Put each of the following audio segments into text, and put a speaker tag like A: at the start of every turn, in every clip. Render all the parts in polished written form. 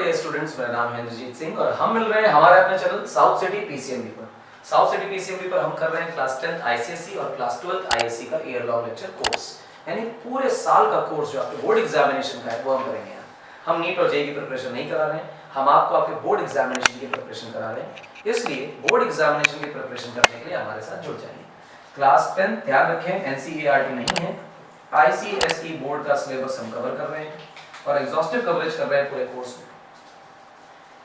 A: Dear students, मेरा नाम है इंद्रजीत सिंह और हम मिल रहे हैं हमारे अपने चैनल साउथ सिटी पीसीएमबी पर। साउथ सिटी पीसीएमबी पर हम कर रहे हैं क्लास 10th आईसीएसई और क्लास 12th आईएससी का ईयर लॉन्ग लेक्चर कोर्स, यानी पूरे साल का कोर्स जो आपके बोर्ड एग्जामिनेशन का है वो हम करेंगे। हम नीट और जेईई की प्रिपरेशन नहीं करा रहे हैं, हम आपको आपके बोर्ड एग्जामिनेशन की प्रिपरेशन करा रहे हैं। इसलिए बोर्ड एग्जामिनेशन की प्रिपरेशन करने के लिए हमारे साथ जुड़ जाइए। क्लास 10 ध्यान रखें एनसीईआरटी नहीं है, आईसीएसई बोर्ड का सिलेबस हम कवर कर रहे हैं और एग्जॉस्टिव कवरेज कर रहे हैं पूरे कोर्स में।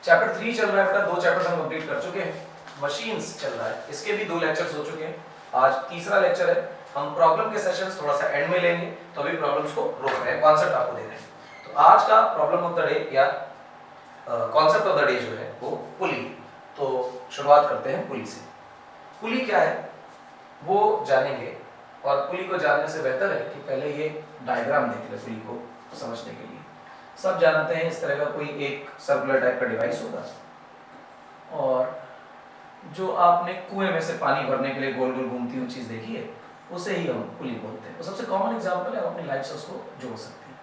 A: चैप्टर 3 चल रहा है बेटा, 2 चैप्टर हम कंप्लीट कर चुके हैं। मशीन्स चल रहा है, इसके भी 2 लेक्चर्स हो चुके हैं, आज तीसरा लेक्चर है। हम प्रॉब्लम के सेशंस थोड़ा सा एंड में लेंगे, तो अभी प्रॉब्लम्स को रोक रहे हैं, कॉन्सेप्ट आपको दे रहे हैं। तो आज का प्रॉब्लम ऑफ द डे या कॉन्सेप्ट ऑफ द डे जो है वो पुली। तो शुरुआत करते हैं पुली से। पुली क्या है वो जानेंगे, और पुली को जानने से बेहतर है कि पहले ये डायग्राम देख ले पुली को समझने के लिए। सब जानते हैं इस तरह का कोई एक सर्कुलर टाइप का डिवाइस होगा और जो आपने कुएं में से पानी भरने के लिए गोल गोल घूमती हुई चीज देखी है उसे ही हम पुली बोलते हैं। वो सबसे कॉमन एग्जांपल है, आप अपनी लाइफ से उसको जोड़ सकते हैं।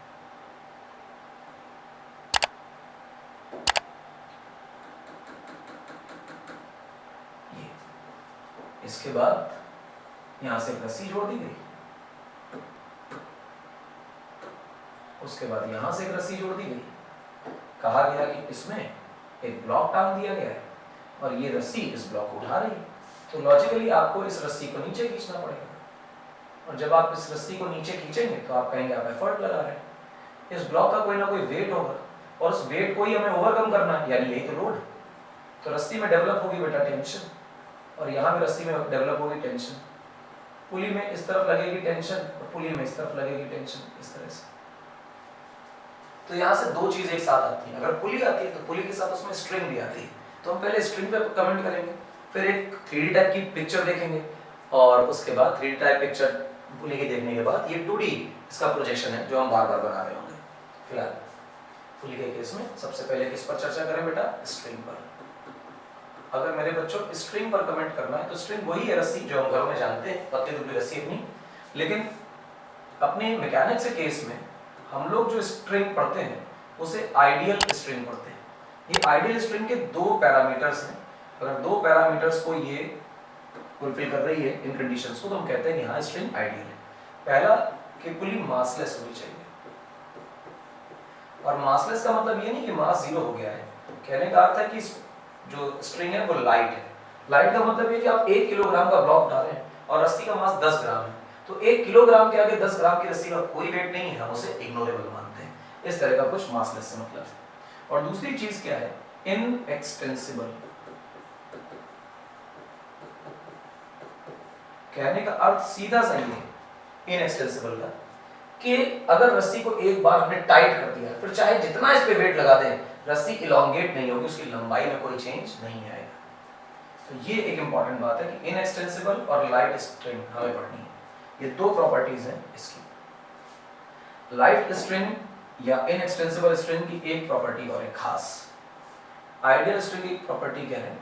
A: ये इसके बाद यहां से एक रस्सी जोड़ दी गई, उसके बाद यहां से एक रस्सी जोड़ दी गई। कहा गया कि इसमें एक ब्लॉक टांग दिया गया है और ये रस्सी इस ब्लॉक को उठा रही है, तो लॉजिकली आपको इस रस्सी को नीचे खींचना पड़ेगा। और जब आप इस रस्सी को नीचे खींचेंगे तो आप कहेंगे आप एफर्ट लगा रहे हैं। इस ब्लॉक का कोई ना कोई वेट होगा और उस वेट को ही हमें ओवरकम करना है, यानी यही तो लोड है। तो रस्सी में डेवलप होगी बेटा टेंशन, और यहाँ भी रस्सी में डेवलप होगी टेंशन। पुली में इस तरफ लगेगी टेंशन और पुली में इस तरफ लगेगी टेंशन, इस तरह से। तो यहाँ से 2 चीजें एक साथ आती हैं। अगर पुली आती है तो पुली के साथ उसमें स्ट्रिंग भी आती है। तो हम पहले स्ट्रिंग पे कमेंट करेंगे, फिर एक 3D टाइप की पिक्चर देखेंगे और उसके बाद 3D टाइप पिक्चर पुली की देखने के बाद ये 2D इसका प्रोजेक्शन है जो हम बार बार बना रहे होंगे। फिलहाल पुली के केस में सबसे पहले किस पर चर्चा करें बेटा? स्ट्रिंग पर। अगर मेरे बच्चों स्ट्रिंग पर कमेंट करना है तो स्ट्रिंग वही है रस्सी जो हम घरों में जानते हैं, पतली दुबली रस्सी अपनी। लेकिन अपने मैकेनिक्स के केस में हम लोग जो स्ट्रिंग पढ़ते हैं उसे आइडियल स्ट्रिंग पढ़ते हैं। ये आइडियल स्ट्रिंग के 2 पैरामीटर्स हैं। अगर 2 पैरामीटर्स को ये फुलफिल कर रही है इन कंडीशंस को, तो हम कहते हैं कि हाँ स्ट्रिंग आइडियल है। पहला कि पुली मासलेस होनी चाहिए, और मासलेस का मतलब ये नहीं कि मास 0 हो गया है। कहने का अर्थ है कि जो स्ट्रिंग है वो लाइट है। लाइट का मतलब ये कि आप 1 किलोग्राम का ब्लॉक डालें और रस्सी का मास 10 ग्राम है, तो 1 किलोग्राम के आगे 10 ग्राम की रस्सी का कोई वेट नहीं है, हम उसे इग्नोरेबल मानते हैं। इस तरह का कुछ मासलेस से मतलब है। और दूसरी चीज क्या है? इनएक्सटेंसिबल। कहने का अर्थ सीधा सही है इनएक्सटेंसिबल का, कि अगर रस्सी को एक बार हमने टाइट कर दिया फिर चाहे जितना इस पे वेट लगा दें रस्सी इलोंगेट नहीं होगी, उसकी लंबाई में कोई चेंज नहीं आएगा। तो ये एक इंपॉर्टेंट बात है कि इनएक्सटेंसिबल और लाइट स्ट्रिंग हमें पढ़नी है। ये 2 प्रॉपर्टीज हैं इसकी। लाइट स्ट्रिंग या इनएक्सटेंसिबल स्ट्रिंग की एक प्रॉपर्टी और एक खास। आइडियल स्ट्रिंग की प्रॉपर्टी क्या है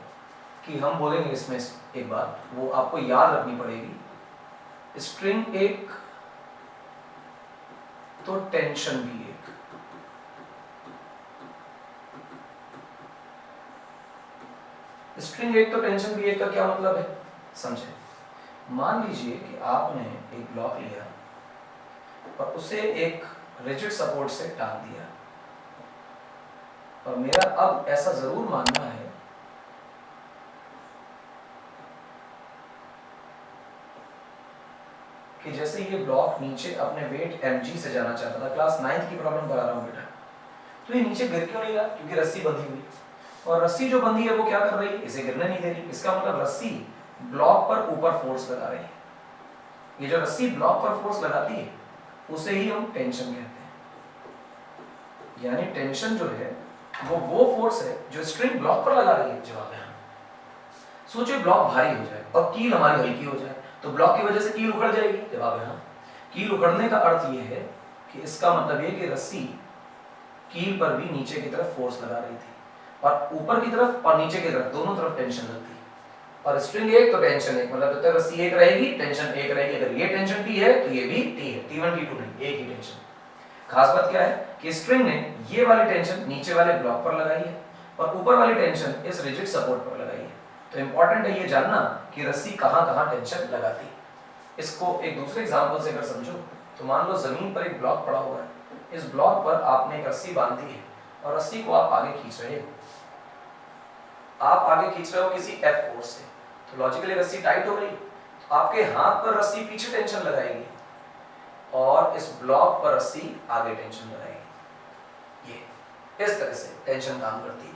A: कि हम बोलेंगे इसमें एक बात, वो आपको याद रखनी पड़ेगी। स्ट्रिंग एक तो टेंशन भी एक। स्ट्रिंग एक तो टेंशन भी एक का क्या मतलब है समझे? मान लीजिए कि आपने एक ब्लॉक लिया और उसे एक रिजिड सपोर्ट से टांग दिया, और मेरा अब ऐसा जरूर मानना है कि जैसे ये ब्लॉक नीचे अपने वेट mg से जाना चाहता था, क्लास 9th की प्रॉब्लम करा रहा हूं बेटा, तो ये नीचे गिर क्यों नहीं रहा? क्योंकि रस्सी बंधी हुई, और रस्सी जो बंधी है वो क्या कर रही है? इसे गिरने नहीं दे रही। इसका मतलब रस्सी ब्लॉक पर ऊपर फोर्स लगा रही है। ये जो रस्सी ब्लॉक पर फोर्स लगाती है उसे ही हम टेंशन कहते हैं। यानी टेंशन जो है वो फोर्स है जो स्ट्रिंग ब्लॉक पर लगा रही है। जवाब है सोचिए ब्लॉक भारी हो जाए और कील हमारी हल्की हो जाए तो ब्लॉक की वजह से कील उखड़ जाएगी। जवाब है हाँ। कील उखड़ने का अर्थ ये है कि इसका मतलब ये कि रस्सी कील पर भी नीचे की तरफ फोर्स लगा रही थी, और ऊपर की तरफ और नीचे की तरफ दोनों तरफ टेंशन लगती है। और स्ट्रिंग एक तो टेंशन एक, मतलब तो रस्सी एक रहेगी टेंशन एक रहेगी। अगर ये टेंशन T है तो ये भी T है, T1 T2 नहीं, एक ही टेंशन। खास बात क्या है कि स्ट्रिंग ने ये वाली टेंशन नीचे वाले ब्लॉक पर लगाई है और ऊपर वाली टेंशन इस रिजिड सपोर्ट पर लगाई है। तो इंपॉर्टेंट है ये जानना कि रस्सी कहां-कहां टेंशन लगाती है। इसको एक दूसरे एग्जांपल से अगर समझो तो मान लो जमीन पर एक ब्लॉक पड़ा हुआ है, इस ब्लॉक पर आपने एक रस्सी बांध दी है और रस्सी को आप आगे खींच रहे हो, आप आगे खींच रहे हो किसी एफ फोर्स से, तो लॉजिकली रस्सी टाइट हो गई, तो आपके हाथ पर रस्सी पीछे टेंशन लगाएगी और इस ब्लॉक पर रस्सी आगे टेंशन लगाएगी। ये इस तरह से टेंशन काम करती है।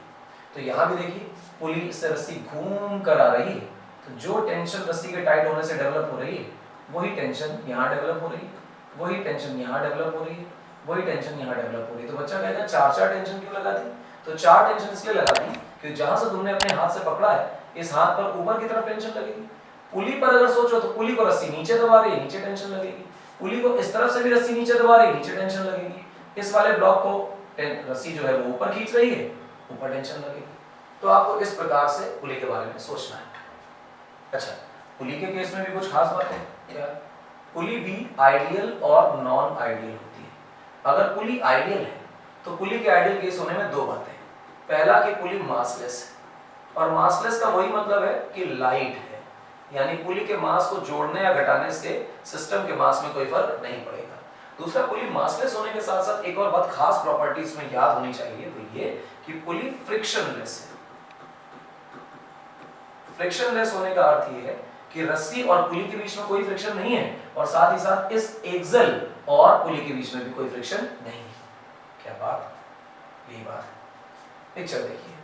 A: तो यहाँ भी देखिए पुली से रस्सी घूम कर आ रही है, तो जो टेंशन रस्सी के टाइट होने से डेवलप हो रही है वही टेंशन यहाँ डेवलप हो रही है, वही टेंशन यहाँ डेवलप हो रही है, वही टेंशन यहाँ डेवलप हो रही है। तो बच्चा कहेगा चार टेंशन क्यों लगा दी? तो चार टेंशन इसलिए लगा दी कि जहां से तुमने अपने हाथ से पकड़ा है इस हाथ पर ऊपर की तरफ टेंशन लगेगी। पुली पर अगर सोचो तो पुली को रस्सी नीचे दबा रही है, नीचे टेंशन लगेगी। पुली को इस तरफ से भी रस्सी नीचे दबा रही है, नीचे टेंशन लगेगी। इस वाले ब्लॉक को रस्सी जो है वो ऊपर खींच रही है, ऊपर टेंशन लगेगी। तो आपको इस प्रकार से पुली के बारे में सोचना है। अच्छा, पुली के केस में भी कुछ खास बात है क्या? पुली भी आइडियल और नॉन आइडियल होती है। अगर पुली आइडियल है तो पुली के आइडियल केस होने में दो बातें। पहला कि पुली मासलेस है, और मासलेस का वही मतलब है कि लाइट है, यानी पुली के मास को जोड़ने या घटाने से सिस्टम के मास में कोई फर्क नहीं पड़ेगा। दूसरा, पुली मासलेस होने के साथ साथ एक और बात खास प्रॉपर्टी इसमें याद होनी चाहिए, वो ये कि पुली फ्रिक्शनलेस है। फ्रिक्शनलेस होने का अर्थ ये है कि रस्सी और पुली के बीच में कोई फ्रिक्शन नहीं है और साथ ही साथ इस एक्सल और पुली के बीच में भी कोई फ्रिक्शन नहीं है। क्या बात? यही बात है। पिक्चर देखिए,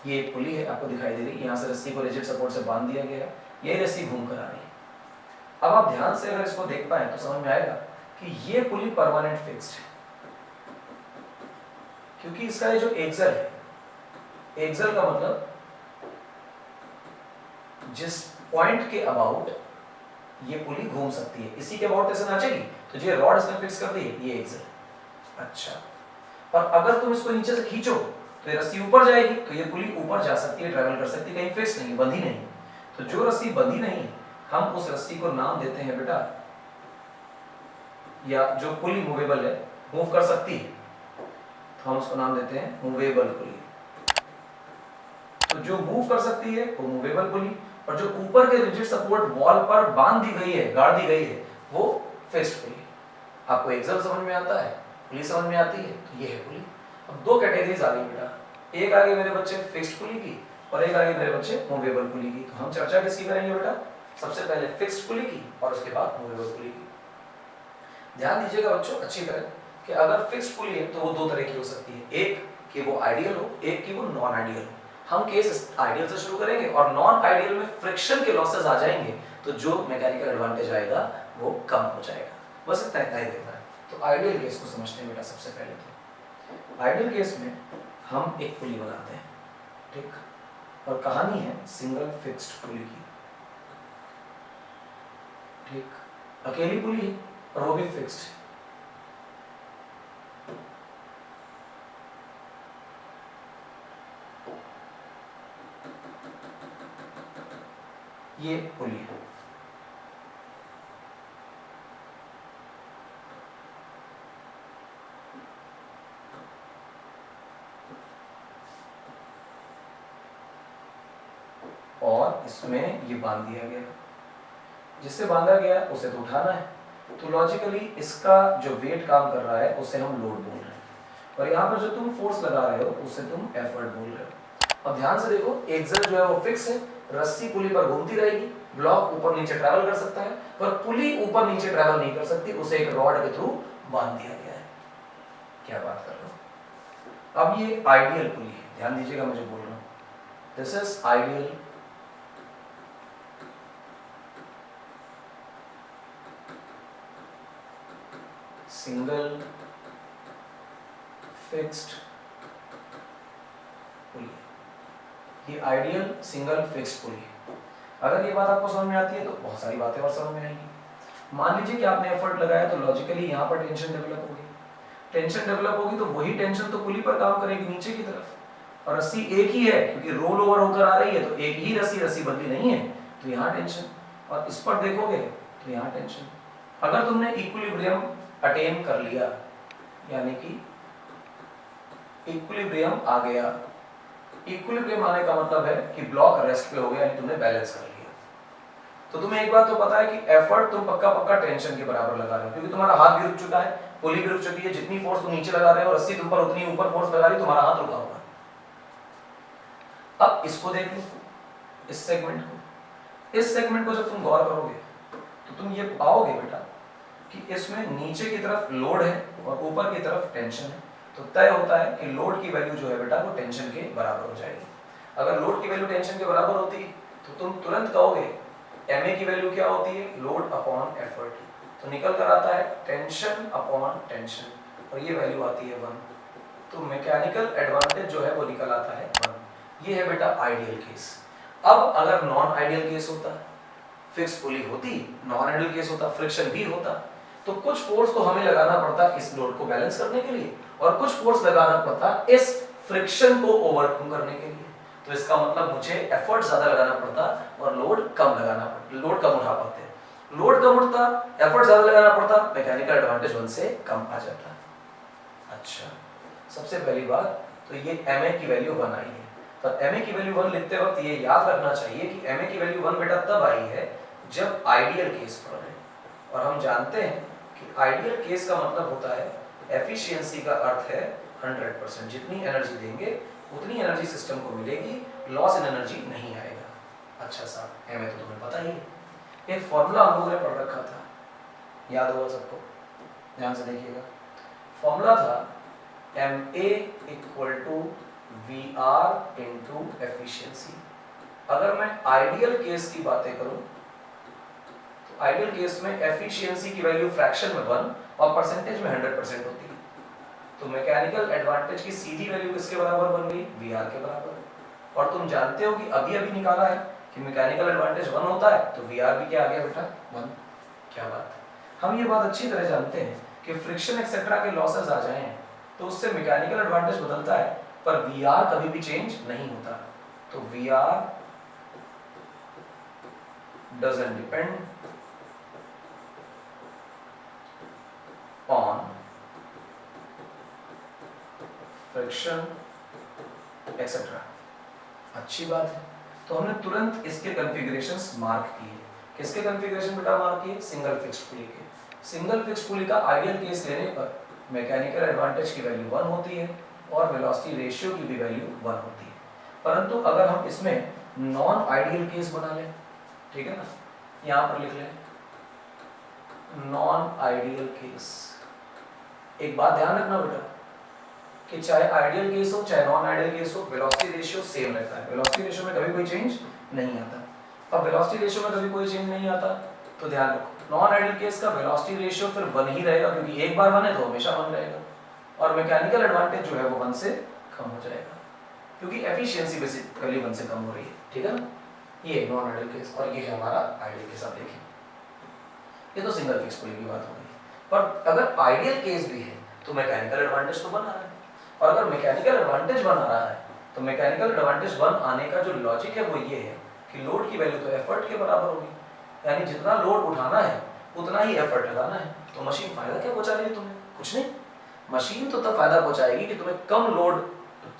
A: ये एक पुली है, आपको दिखाई दे रही है, यहाँ से रस्सी को रिजिड सपोर्ट से बांध दिया गया है, यही रस्सी घूम कर आ रही है। अब आप ध्यान से अगर इसको देख पाए तो समझ में आएगा कि ये पुली परमानेंट फिक्स्ड है, क्योंकि इसका ये जो एक्सल है, एक्सल का मतलब जिस पॉइंट के अबाउट ये पुली घूम सकती है, इसी के अबाउट ऐसे नाचेगी, तो ये रॉड इसने फिक्स कर दी है, ये एक्सल। अच्छा, और अगर तुम इसको नीचे से खींचो तो ये रस्सी ऊपर जाएगी, तो ये पुली ऊपर जा सकती है, ट्रैवल कर सकती है, कहीं फिक्स नहीं, बंधी नहीं। तो जो रस्सी बंधी नहीं, हम उस रस्सी को नाम देते हैं बेटा, या जो पुली मूवेबल है, मूव कर सकती है, तो हम उसको नाम देते हैं मूवेबल पुली। तो जो मूव कर सकती है वो मूवेबल पुली, और जो ऊपर के रिजिड सपोर्ट वॉल पर बांध दी गई है, गाड़ दी गई है, वो फिक्स्ड पुली। आपको एक्सल समझ में आता है, पुली समझ में आती है, तो ये है पुली। अब दो कैटेगरीज आ गई बेटा, एक आगे मेरे बच्चे फिक्स्ड पुली की और एक आगे मेरे बच्चे मूवेबल पुली की। तो हम चर्चा किसकी करेंगे बेटा? सबसे पहले फिक्स्ड पुली की और उसके बाद मूवेबल पुली की। ध्यान दीजिएगा बच्चों अच्छी तरह कि अगर फिक्स्ड पुली है तो वो दो तरह की हो सकती है, एक कि वो आइडियल हो, एक कि वो नॉन आइडियल हो। हम केस आइडियल से शुरू करेंगे और नॉन आइडियल में फ्रिक्शन के लॉसेस आ जाएंगे, तो जो मैकेनिकल एडवांटेज आएगा वो कम हो जाएगा। बस इतना ही देखना है। तो आइडियल केस को समझते हैं बेटा। सबसे पहले तो आइडियल केस में हम एक पुली बनाते हैं, ठीक, और कहानी है सिंगल फिक्स्ड पुली की, ठीक, अकेली पुली है और वो भी फिक्स्ड है। ये पुली है, और इसमें ये बांध दिया गया, जिससे बांधा गया उसे तो उठाना है, तो लॉजिकली इसका जो वेट काम कर रहा है उसे हम लोड बोल रहे हैं, और यहाँ पर जो तुम फोर्स लगा रहे हो उसे तुम एफर्ट बोल रहे हो। अब ध्यान से देखो, एक्सल जो है वो फिक्स है, रस्सी पुली पर घूमती रहेगी, ब्लॉक ऊपर नीचे ट्रैवल कर सकता है, पर पुली ऊपर नीचे ट्रैवल नहीं कर सकती, उसे एक रॉड के थ्रू बांध दिया गया है। क्या बात कर रहे हो? अब ये आइडियल पुली है, ध्यान दीजिएगा मैं जो बोल रहा हूँ, this is ideal single fixed pulley, ये आइडियल सिंगल फिक्स्ड पुली। अगर ये बात आपको समझ में आती है तो बहुत सारी बातें और समझ में आएंगी। मान लीजिए कि आपने एफर्ट लगाया तो लॉजिकली यहाँ पर टेंशन डेवलप होगी, टेंशन डेवलप होगी तो वही टेंशन तो पुली पर काम करेगी नीचे की तरफ, और रस्सी एक ही है क्योंकि रोल ओवर होकर आ रही है, तो एक ही रस्सी बंधी नहीं है, तो यहाँ टेंशन, और इस पर देखोगे तो यहाँ टेंशन। अगर तुमने इक्विलिब्रियम अटेन कर लिया यानी कि इक्विलिब्रियम आ गया। इक्विलिब्रियम आने का मतलब है कि ब्लॉक रेस्ट पे हो गया, यानी तुमने बैलेंस कर लिया। तो तुम्हें एक बात तो पता है कि एफर्ट तुम पक्का पक्का टेंशन के बराबर लगा रहे हो, क्योंकि तुम्हारा हाथ भी रुक चुका है, पुली भी रुक चुकी है, जितनी फोर्स तुम नीचे लगा रहे हो रस्सी तुम पर उतनी ऊपर फोर्स लगा रही, तुम्हारा हाथ रुका हुआ है। अब इसको देख लो, इस सेगमेंट को। इस सेगमेंट को जब तुम गौर करोगे तो तुम ये पाओगे बेटा कि इसमें नीचे की तरफ लोड है और ऊपर की तरफ टेंशन है। तो तय होता है कि लोड की वैल्यू जो है बेटा वो टेंशन के बराबर हो जाएगी। अगर लोड की वैल्यू टेंशन के बराबर होती तो तुम तुरंत कहोगे ma की वैल्यू क्या होती है, लोड अपॉन एफर्ट। तो निकल कर आता है टेंशन अपॉन टेंशन, और ये वैल्यू आती है 1। तो मैकेनिकल एडवांटेज जो है वो निकल आता है 1। ये है बेटा आइडियल केस। अब अगर नॉन आइडियल केस होता, फिक्स पुली होती, नॉन आइडियल केस होता, फ्रिक्शन भी होता, तो कुछ फोर्स तो हमें लगाना पड़ता इस लोड को बैलेंस करने के लिए, और कुछ फोर्स लगाना पड़ता इस फ्रिक्शन को ओवरकम करने के लिए। तो इसका मतलब मुझे एफर्ट ज्यादा लगाना पड़ता और लोड कम लगाना पड़ता, लोड कम उठा पाते। लोड कम उठता, एफर्ट ज्यादा लगाना पड़ता, मैकेनिकल एडवांटेज 1 से कम आ जाता। अच्छा, सबसे पहली बात तो ये ma की वैल्यू 1 आई है। तो ma की वैल्यू 1 लिखते वक्त ये याद रखना चाहिए कि ma की वैल्यू 1 बेटा तब आई है जब आइडियल केस पर है, और हम जानते हैं कि आइडियल केस का मतलब होता है एफिशिएंसी का अर्थ है 100%। जितनी एनर्जी देंगे उतनी एनर्जी सिस्टम को मिलेगी, लॉस इन एनर्जी नहीं आएगा। अच्छा साहब, ma तो तुम्हें पता ही है। एक फॉर्मूला हम लोगों ने पढ़ रखा था, याद होगा सबको, ध्यान से देखिएगा। फॉर्मूला था ma equal to VR into efficiency. अगर मैं आइडियल केस की बातें करूं तो आइडियल केस में एफिशिएंसी की वैल्यू फ्रैक्शन में 1 और परसेंटेज में 100% होती है। तो मैकेनिकल एडवांटेज की सीधी वैल्यू किसके बराबर बन गई, VR के बराबर। और तुम जानते हो कि अभी अभी निकाला है कि मैकेनिकल एडवांटेज 1 होता है तो VR भी क्या आ गया बेटा, 1। क्या बात है। हम ये बात अच्छी तरह जानते हैं कि फ्रिक्शन एक्सेट्रा के लॉसेस आ जाएं तो उससे मैकेनिकल एडवांटेज बदलता है, पर VR कभी भी चेंज नहीं होता। तो VR doesn't depend on friction etc. अच्छी बात है। तो हमने तुरंत इसके कॉन्फ़िगरेशंस मार्क किए। किसके कॉन्फ़िगरेशन बेटा मार्क किए, सिंगल फिक्स्ड पुली के। सिंगल फिक्स्ड पुली का आइडियल केस लेने पर मैकेनिकल एडवांटेज की वैल्यू 1 होती है और वेलोसिटी रेशियो की भी वैल्यू 1 होती है। परंतु अगर हम इसमें नॉन आइडियल केस बना लें, ठीक है ना, यहां पर लिख लें नॉन आइडियल केस। एक बात ध्यान रखना बेटा कि चाहे आइडियल केस हो चाहे नॉन आइडियल केस हो, वेलोसिटी रेशियो सेम रहता है। वेलोसिटी रेशियो में कभी कोई चेंज नहीं आता। अब वेलोसिटी रेशियो में कभी कोई चेंज नहीं आता तो ध्यान रखो नॉन आइडियल केस का वेलोसिटी रेशियो फिर 1 ही रहेगा, क्योंकि एक बार 1 है तो हमेशा 1 रहेगा, और मैकेनिकल एडवांटेज जो है वो 1 से कम हो जाएगा, क्योंकि एफिशिएंसी बेसिकली 1 से कम हो रही है। ठीक है ना, ये नॉन आइडियल केस और ये है हमारा आइडियल केस। आप देखिए, ये तो सिंगल फिक्स पुली की बात हो गई, पर अगर आइडियल केस भी है तो मैकेनिकल एडवांटेज तो 1 आ रहा है, और अगर मैकेनिकल एडवांटेज 1 आ रहा है तो मैकेनिकल एडवांटेज 1 आने का जो लॉजिक है वो ये है कि लोड की वैल्यू तो एफर्ट के बराबर होगी, यानी जितना लोड उठाना है उतना ही एफर्ट लगाना है। तो मशीन फायदा क्या पहुंचा रही है तुम्हें, कुछ नहीं। मशीन तो तब फायदा पहुंचाएगी कि तुम्हें कम लोड,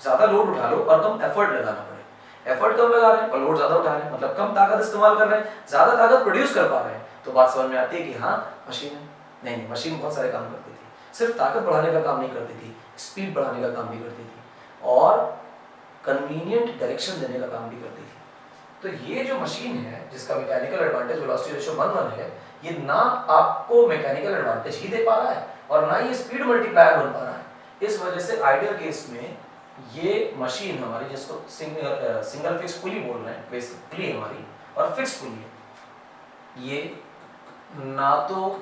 A: ज्यादा लोड उठा लो और कम एफर्ट लगाना पड़े। एफर्ट कम लगा रहे हैं और लोड ज्यादा उठा रहे हैं, मतलब कम ताकत इस्तेमाल कर रहे हैं, ज्यादा ताकत प्रोड्यूस कर पा रहे हैं। तो बात समझ में आती है कि हाँ मशीन है। नहीं, मशीन बहुत सारे काम करती थी, सिर्फ ताकत बढ़ाने का काम नहीं करती थी, स्पीड बढ़ाने का काम भी करती थी और कन्वीनियंट डायरेक्शन देने का काम भी करती थी। तो ये जो मशीन है जिसका मैकेनिकल एडवांटेज वेलोसिटी रेशियो 1:1 है, ये ना आपको मैकेनिकल एडवांटेज ही दे पा रहा है और ना ये स्पीड मल्टीप्लायर बन पा रहा है। इस वजह से आइडियल केस में ये मशीन हमारी, जिसको सिंगल फिक्स पुली बोल रहे हैं, बेसिक पुली हमारी और फिक्स पुली है, ये ना तो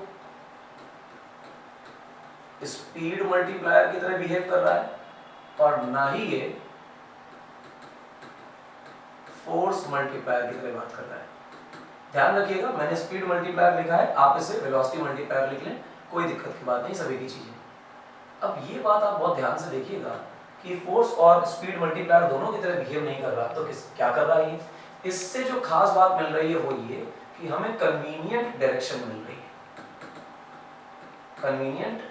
A: स्पीड मल्टीप्लायर की तरह बिहेव कर रहा है और ना ही ये फोर्स मल्टीप्लायर की तरह बात कर रहा है। ध्यान रखिएगा, मैंने स्पीड मल्टीप्लायर लिखा है, आप इसे वेलोसिटी मल्टीप्लायर लिख लें, कोई दिक्कत की बात नहीं, सभी की चीजें। अब ये बात आप बहुत ध्यान से देखिएगा कि फोर्स और स्पीड मल्टीप्लायर दोनों की तरह बिहेव नहीं कर रहा, तो क्या कर रहा है? इससे जो खास बात मिल रही है वो ये कि हमें कन्वीनियंट डायरेक्शन मिल रही है, कन्वीनियंट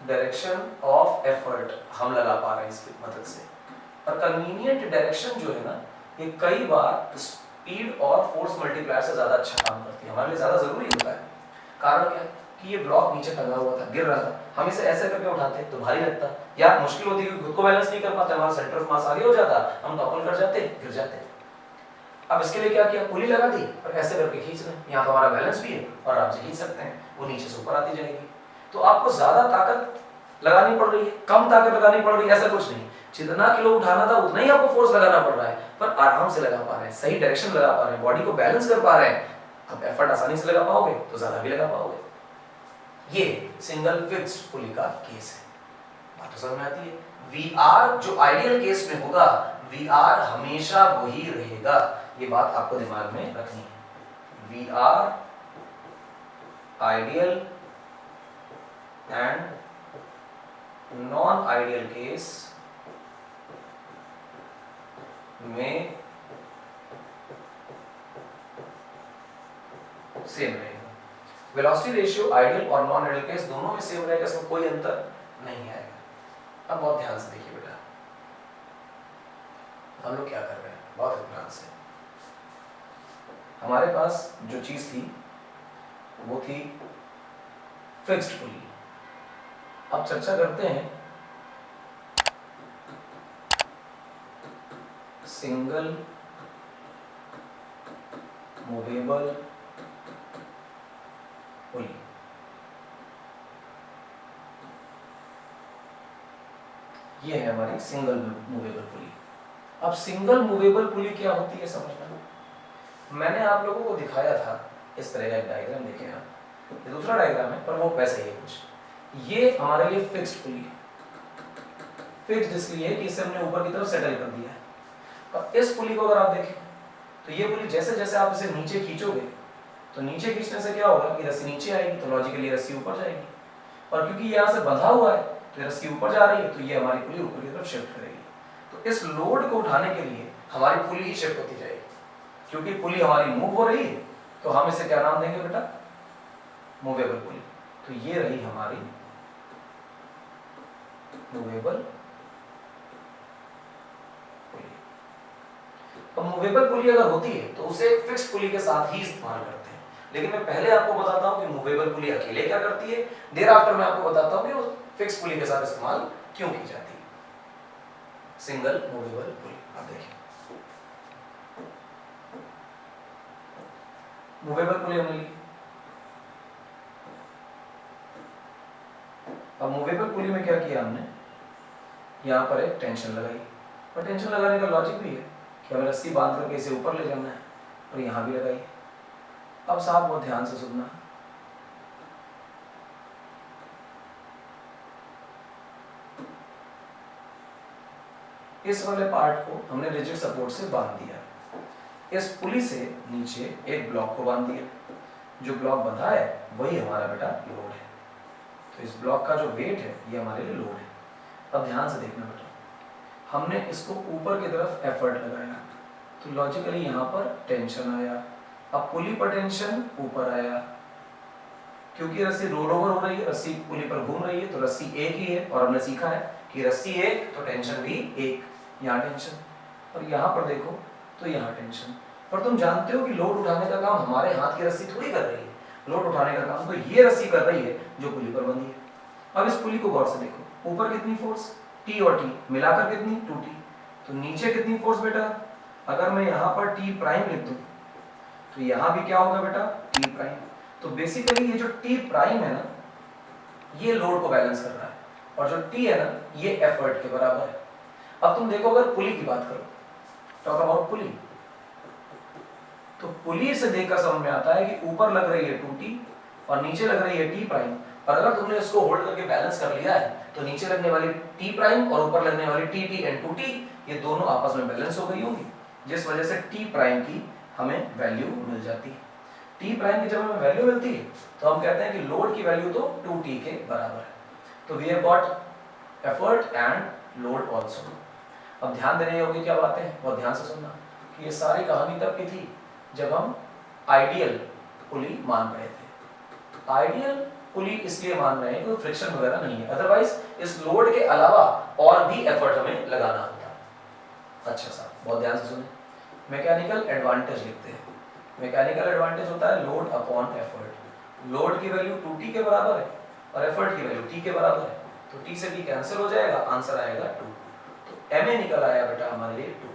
A: डायरेक्शन ऑफ एफर्ट हम लगा पा रहे हैं इसकी मदद से। और कन्वीनियंट डायरेक्शन जो है ना, ये कई बार स्पीड और फोर्स मल्टीप्लायर से ज्यादा अच्छा काम करती है, हमारे लिए ज्यादा जरूरी होता है। कारण क्या है कि ये ब्लॉक नीचे टंगा हुआ था, गिर रहा था, हम इसे ऐसे करके उठाते तो भारी लगता, या मुश्किल होती क्योंकि खुद को बैलेंस नहीं कर पाते, हमारा सेंटर ऑफ मास आगे हो जाता, हम टॉपल कर जाते, गिर जाते। अब इसके लिए क्या किया, पुली लगा दी और ऐसे करके खींच रहे हैं, यहाँ तो हमारा बैलेंस भी है और आप खींच सकते हैं, वो नीचे से ऊपर आती जाएगी। तो आपको ज्यादा ताकत लगानी पड़ रही है, कम ताकत लगानी पड़ रही है, ऐसा कुछ नहीं, जितना किलो उठाना था उतना ही आपको फोर्स लगाना पड़ रहा है, पर आराम से लगा पा रहे हैं, सही डायरेक्शन लगा पा रहे हैं, बॉडी को बैलेंस कर पा रहे हैं। अब एफर्ट आसानी से लगा पाओगे तो ज्यादा भी लगा पाओगे। ये सिंगल फिक्स्ड पुली का केस है, बात तो समझ में आती है। वीआर जो आइडियल केस में होगा, वीआर हमेशा वही रहेगा, ये बात आपको दिमाग में रखनी है। VR ideal and non ideal case में सेम रहेगा। वेलोसिटी रेशियो आइडियल और नॉन आइडियल केस दोनों में सेम रहेगा, इसमें कोई अंतर नहीं आएगा। अब बहुत ध्यान से देखिए बेटा, हम लोग क्या कर रहे हैं, बहुत ध्यान से। हमारे पास जो चीज थी वो थी फिक्स्ड पुली। अब चर्चा करते हैं सिंगल मूवेबल पुली। ये है हमारी सिंगल मूवेबल पुली। अब सिंगल मूवेबल पुली क्या होती है समझना। मैंने आप लोगों को दिखाया था इस तरह का एक डायग्राम, देखें आप, ये दूसरा डायग्राम है पर वो वैसे ही है कुछ। ये हमारे लिए फिक्स्ड पुली है, फिक्स्ड इसलिए कि इसे हमने ऊपर की तरफ सेटल कर दिया है। और इस पुली को अगर आप देखें तो ये पुली जैसे जैसे आप इसे नीचे खींचोगे तो नीचे खींचने से क्या होगा कि रस्सी नीचे आएगी तो लॉजिकली रस्सी ऊपर जाएगी, और क्योंकि यहाँ से बंधा हुआ है तो रस्सी ऊपर जा रही है तो ये हमारी पुली ऊपर की तरफ शिफ्ट करेगी। तो इस लोड को उठाने के लिए हमारी पुली ही शिफ्ट होती जाएगी, क्योंकि पुली हमारी मूव हो रही है तो हम इसे क्या नाम देंगे बेटा, मूवेबल पुली। तो ये रही हमारी मूवेबल पुली। अब मूवेबल पुली अगर होती है तो उसे फिक्स्ड पुली के साथ ही इस्तेमाल करते हैं, लेकिन मैं पहले आपको बताता हूं कि मूवेबल पुली अकेले क्या करती है, देर आफ्टर मैं आपको बताता हूं कि वो फिक्स्ड पुली के साथ इस्तेमाल क्यों की जाती है। सिंगल मूवेबल पुली, आप देखिए मूवेबल पुली हमने ली। अब मूवेबल पुली में क्या किया हमने, यहाँ पर एक टेंशन लगाई, और टेंशन लगाने का लॉजिक भी है कि हमें रस्सी बांध करके इसे ऊपर ले जाना है, और यहाँ भी लगाई। अब साहब बहुत ध्यान से सुनना, इस वाले पार्ट को हमने रिजिड सपोर्ट से बांध दिया, इस पुली से नीचे एक ब्लॉक को बांध दिया, जो ब्लॉक बंधा है वही हमारा बेटा लोड है। तो इस ब्लॉक का जो वेट है ये हमारे लिए लोड है। अब ध्यान से देखना बेटा, हमने इसको ऊपर की तरफ एफर्ट लगाया तो लॉजिकली यहाँ पर टेंशन आया। अब पुली पर टेंशन ऊपर आया, क्योंकि रस्सी रोल ओवर हो रही है, रस्सी पुली पर घूम रही है तो रस्सी एक ही है, और हमने सीखा है कि रस्सी एक तो टेंशन भी एक, यहाँ टेंशन, और यहाँ पर देखो तो यहाँ टेंशन। पर तुम जानते हो कि लोड उठाने का काम हमारे हाथ की रस्सी थोड़ी कर रही है, लोड उठाने का काम तो ये रस्सी कर रही है जो पुली पर बंधी है। अब इस पुली को गौर से देखो, ऊपर कितनी फोर्स, टी और टी मिलाकर कितनी, 2t, तो नीचे कितनी फोर्स बेटा, अगर मैं यहाँ पर टी प्राइम लिख दूं तो यहाँ भी क्या होगा बेटा, टी प्राइम। तो बेसिकली ये जो टी प्राइम है ना, ये लोड को बैलेंस कर रहा है, और जो टी है ना ये एफर्ट के बराबर है। अब तुम देखो अगर पुली की बात करो, टॉक अबाउट पुली, तो पुली से देखकर समझ में आता है कि ऊपर लग रही है 2t और नीचे लग रही है t प्राइम, और अगर तुमने इसको होल्ड करके बैलेंस कर लिया है तो नीचे लगने वाली t प्राइम और ऊपर लगने वाली tt एंड 2t ये दोनों आपस में बैलेंस हो गई होंगी, जिस वजह से t प्राइम की हमें वैल्यू मिल जाती है। t प्राइम की जब हमें वैल्यू मिलती है तो हम कहते हैं कि लोड की वैल्यू तो 2t के बराबर है। तो we have got effort and load also. अब ध्यान देने योग्य क्या बातें हैं, बहुत ध्यान से सुनना कि ये सारी कहानी तब की थी जब हम आइडियल पुली मान रहे थे। आइडियल पुली इसलिए मान रहे हैं कि फ्रिक्शन वगैरह नहीं है, अदरवाइज इस लोड के अलावा और भी एफर्ट हमें लगाना होता। अच्छा साहब, बहुत ध्यान से सुने। मैकेनिकल एडवांटेज लिखते हैं। मैकेनिकल एडवांटेज होता है लोड अपॉन एफर्ट। लोड की वैल्यू 2t के बराबर है और एफर्ट की वैल्यू t के बराबर है, तो t से t कैंसिल हो जाएगा, आंसर आएगा 2। तो ma निकल आया बेटा हमारे लिए 2।